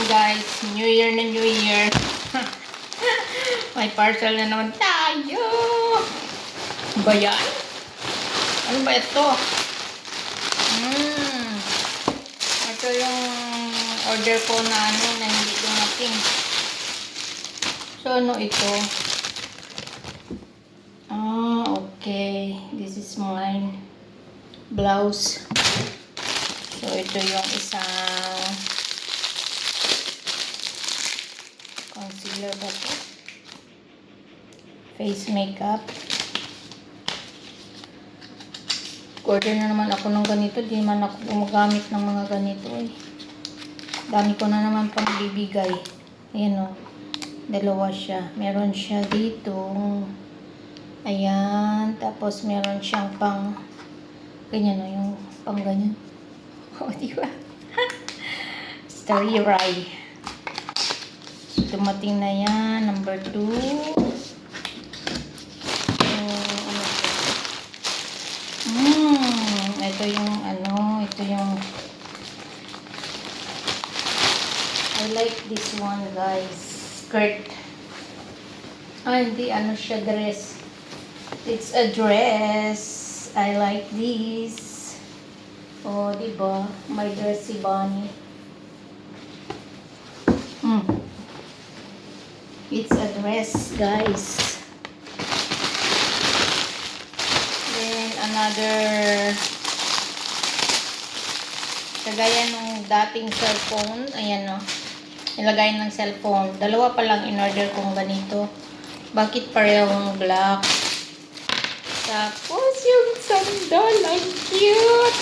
guys. New Year na New Year. May parcel na naman tayo. Ba yan? Ano ba ito? Ito yung order ko na ano na hindi dumating. So ano ito? Okay. This is mine. Blouse. So ito yung isang concealer ba ito? Face makeup. Order na naman ako ng ganito. Di man ako gumagamit ng mga ganito eh. Dami ko na naman pang bibigay. Ayan o. Dalawa siya. Meron siya dito. Ayan. Tapos meron siyang pang ganyan o. Yung pang ganyan. O, diba? Starry Rye. So, dumating na yan. Number 2. Ito yung ano, ito yung I like this one guys, skirt. Hindi, ano siya, dress. It's a dress. I like this. Oh, diba? May dress si Bonnie. It's a dress guys. Then another, kagaya nung dating cellphone, ayan o, nilagay ng cellphone. Dalawa pa lang in-order kong ganito. Bakit parehong black? Tapos yung sandal, ang cute!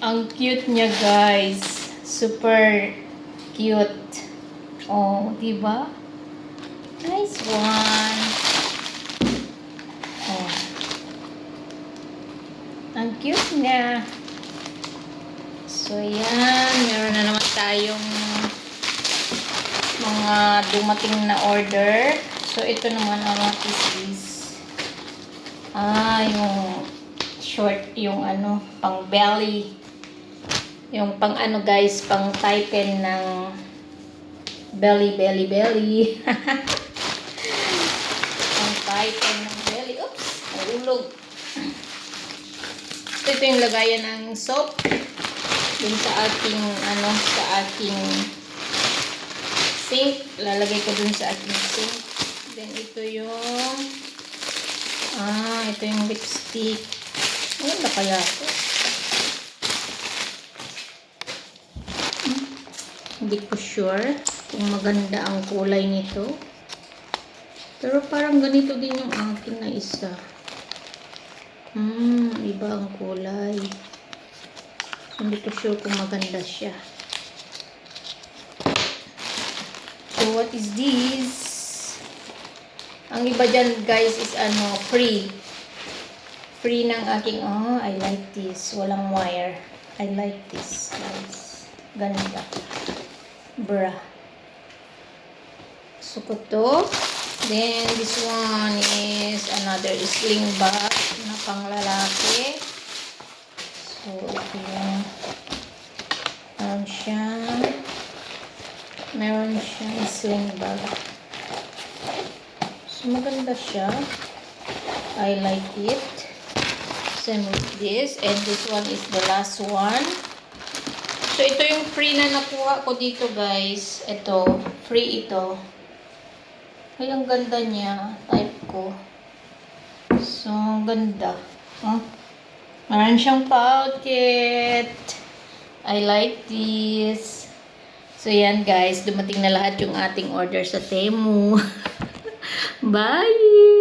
Ang cute niya guys. Super cute. Oh, diba? Nice one. Oh. Ang cute niya. So, yan. Meron na naman tayong mga dumating na order. So, ito naman ang is yung short, yung ano, pang belly. Yung pang ano guys, pang tighten ng belly. Pang tighten ng belly. Oops! Nahulog. Ito yung lagayan ng soap. Dun sa aking ano, sa aking sink. Lalagay ko dun sa aking sink. Then ito yung ito yung lipstick. Maganda kaya ito? Hindi ko sure kung maganda ang kulay nito. Pero parang ganito din yung akin na isa. Iba ang kulay. Hindi ko sure kung maganda siya. So, what is this? Ang iba dyan, guys, is ano, free. Free ng aking, I like this. Walang wire. I like this, guys. Ganda. Bra. So, ko to. Then, this one is another sling bag na pang lalaki. So, ito yung meron siyang sling bag. So, maganda siya. I like it. Same with this. And this one is the last one. So, ito yung free na nakuha ko dito, guys. Ito. Free ito. Ay, ang ganda niya. Type ko. So, ang ganda. Meron siyang pocket. I like this. So, yan guys. Dumating na lahat yung ating order sa Temu. Bye!